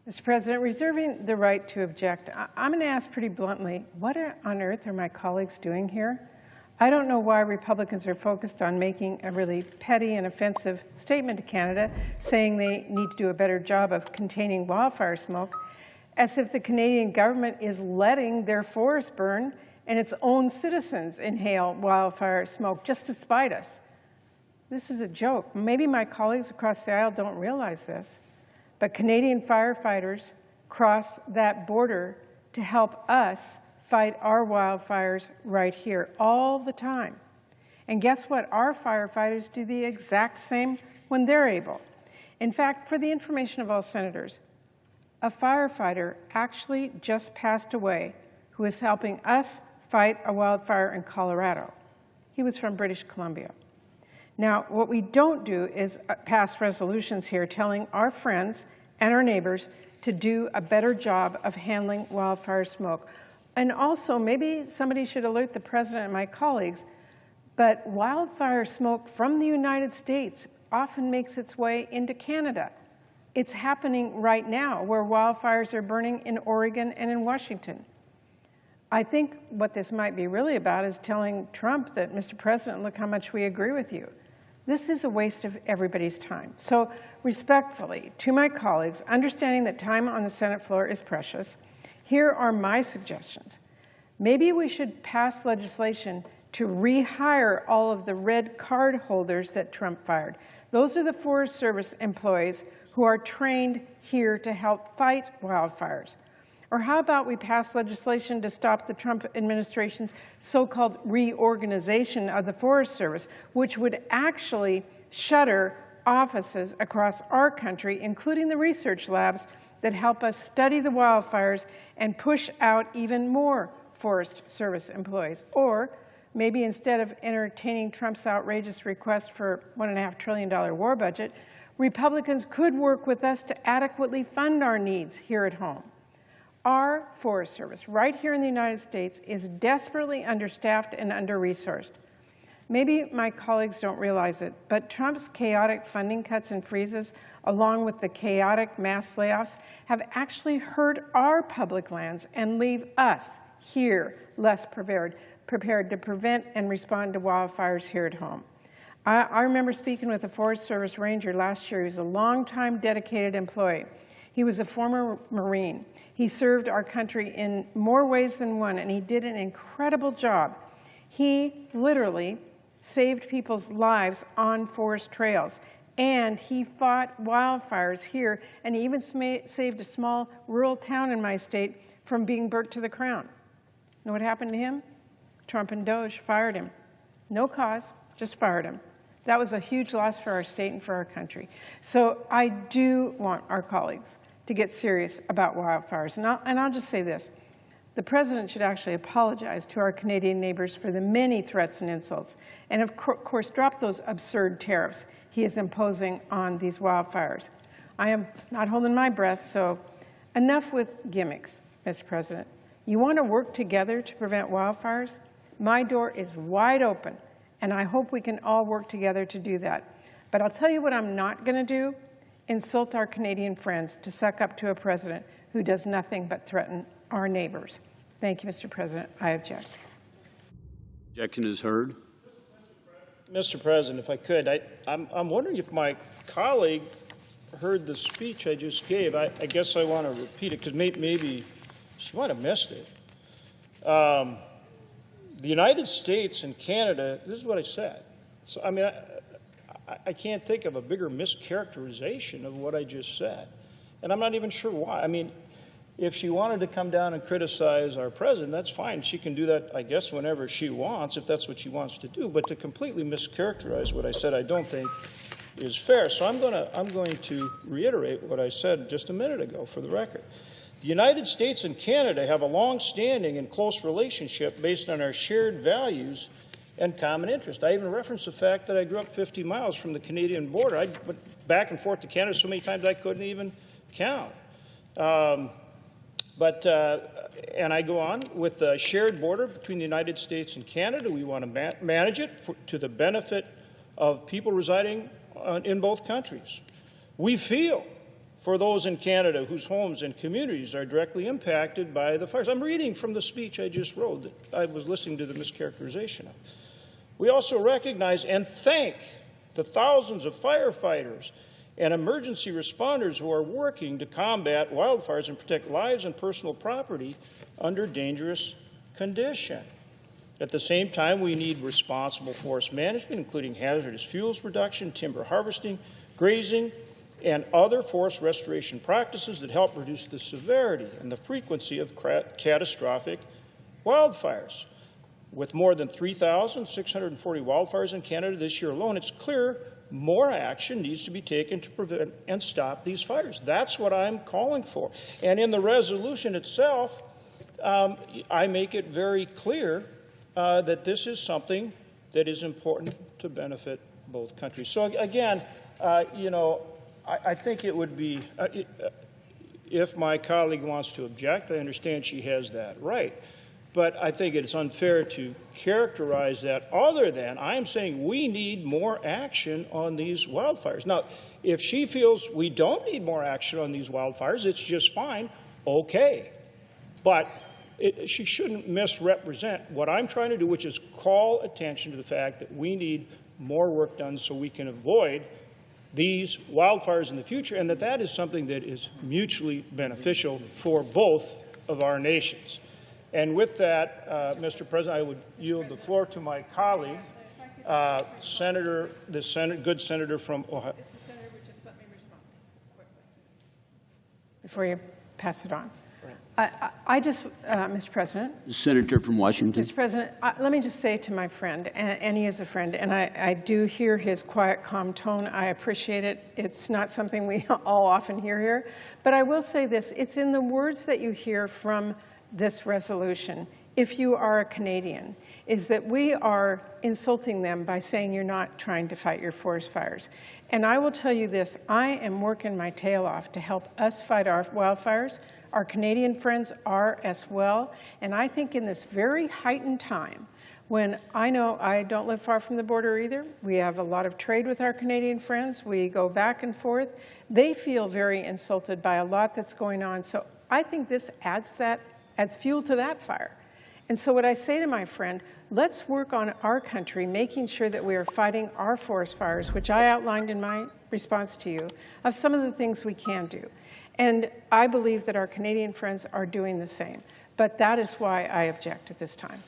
Mr. President, reserving the right to object, I'm going to ask pretty bluntly, what on earth are my colleagues doing here? I don't know why Republicans are focused on making a really petty and offensive statement to Canada, saying they need to do a better job of containing wildfire smoke, as if the Canadian government is letting their forests burn and its own citizens inhale wildfire smoke just to spite us. This is a joke. Maybe my colleagues across the aisle don't realize this, but Canadian firefighters cross that border to help us fight our wildfires right here all the time. And guess what? Our firefighters do the exact same when they're able. In fact, for the information of all senators, a firefighter actually just passed away who is helping us fight a wildfire in Colorado. He was from British Columbia. Now, what we don't do is pass resolutions here telling our friends and our neighbors to do a better job of handling wildfire smoke. And also, maybe somebody should alert the President and my colleagues, but wildfire smoke from the United States often makes its way into Canada. It's happening right now, where wildfires are burning in Oregon and in Washington. I think what this might be really about is telling Trump that, Mr. President, look how much we agree with you. This is a waste of everybody's time. So respectfully, to my colleagues, understanding that time on the Senate floor is precious, here are my suggestions. Maybe we should pass legislation to rehire all of the red card holders that Trump fired. Those are the Forest Service employees who are trained here to help fight wildfires. Or how about we pass legislation to stop the Trump administration's so-called reorganization of the Forest Service, which would actually shutter offices across our country, including the research labs that help us study the wildfires and push out even more Forest Service employees. Or maybe instead of entertaining Trump's outrageous request for $1.5 trillion war budget, Republicans could work with us to adequately fund our needs here at home. Our Forest Service, right here in the United States, is desperately understaffed and under-resourced. Maybe my colleagues don't realize it, but Trump's chaotic funding cuts and freezes, along with the chaotic mass layoffs, have actually hurt our public lands and leave us here less prepared to prevent and respond to wildfires here at home. I remember speaking with a Forest Service ranger last year. He was a longtime dedicated employee. He was a former Marine. He served our country in more ways than one, and he did an incredible job. He literally saved people's lives on forest trails, and he fought wildfires here, and he even saved a small rural town in my state from being burnt to the ground. Know what happened to him? Trump and Doge fired him. No cause, just fired him. That was a huge loss for our state and for our country. So I do want our colleagues to get serious about wildfires. And I'll just say this. The President should actually apologize to our Canadian neighbors for the many threats and insults, and of course drop those absurd tariffs he is imposing on these wildfires. I am not holding my breath, so enough with gimmicks, Mr. President. You want to work together to prevent wildfires? My door is wide open, and I hope we can all work together to do that. But I'll tell you what I'm not going to do: insult our Canadian friends to suck up to a president who does nothing but threaten our neighbors. Thank you, Mr. President. I object. Objection is heard. Mr. President, if I could, I'm wondering if my colleague heard the speech I just gave. I guess I want to repeat it because maybe she might have missed it. The United States and Canada, this is what I said. So, I mean, I can't think of a bigger mischaracterization of what I just said. And I'm not even sure why. I mean, if she wanted to come down and criticize our president, that's fine. She can do that, I guess, whenever she wants, if that's what she wants to do. But to completely mischaracterize what I said, I don't think is fair. So I'm going to reiterate what I said just a minute ago for the record. The United States and Canada have a long-standing and close relationship based on our shared values and common interest. I even referenced the fact that I grew up 50 miles from the Canadian border. I went back and forth to Canada so many times I couldn't even count. And I go on with a shared border between the United States and Canada. We want to manage it to the benefit of people residing in both countries. We feel for those in Canada whose homes and communities are directly impacted by the fires. I'm reading from the speech I just wrote that I was listening to the mischaracterization of. We also recognize and thank the thousands of firefighters and emergency responders who are working to combat wildfires and protect lives and personal property under dangerous conditions. At the same time, we need responsible forest management, including hazardous fuels reduction, timber harvesting, grazing, and other forest restoration practices that help reduce the severity and the frequency of catastrophic wildfires. With more than 3,640 wildfires in Canada this year alone, it's clear more action needs to be taken to prevent and stop these fires. That's what I'm calling for. And in the resolution itself, I make it very clear that this is something that is important to benefit both countries. So again, you know, I think it would be, if my colleague wants to object, I understand she has that right. But I think it's unfair to characterize that other than I'm saying we need more action on these wildfires. Now, if she feels we don't need more action on these wildfires, it's just fine, okay. But she shouldn't misrepresent what I'm trying to do, which is call attention to the fact that we need more work done so we can avoid these wildfires in the future, and that is something that is mutually beneficial for both of our nations. And with that, Mr. President, I would yield the floor to my colleague, good senator from Ohio. If the senator would just let me respond quickly before you pass it on. I just, Mr. President. Senator from Washington. Mr. President, let me just say to my friend, and he is a friend, and I do hear his quiet, calm tone. I appreciate it. It's not something we all often hear here. But I will say this. It's in the words that you hear from this resolution, if you are a Canadian, is that we are insulting them by saying you're not trying to fight your forest fires. And I will tell you this, I am working my tail off to help us fight our wildfires. Our Canadian friends are as well. And I think in this very heightened time, when I know I don't live far from the border either, we have a lot of trade with our Canadian friends, we go back and forth, they feel very insulted by a lot that's going on. So I think this adds fuel to that fire. And so what I say to my friend, let's work on our country, making sure that we are fighting our forest fires, which I outlined in my response to you, of some of the things we can do. And I believe that our Canadian friends are doing the same. But that is why I object at this time.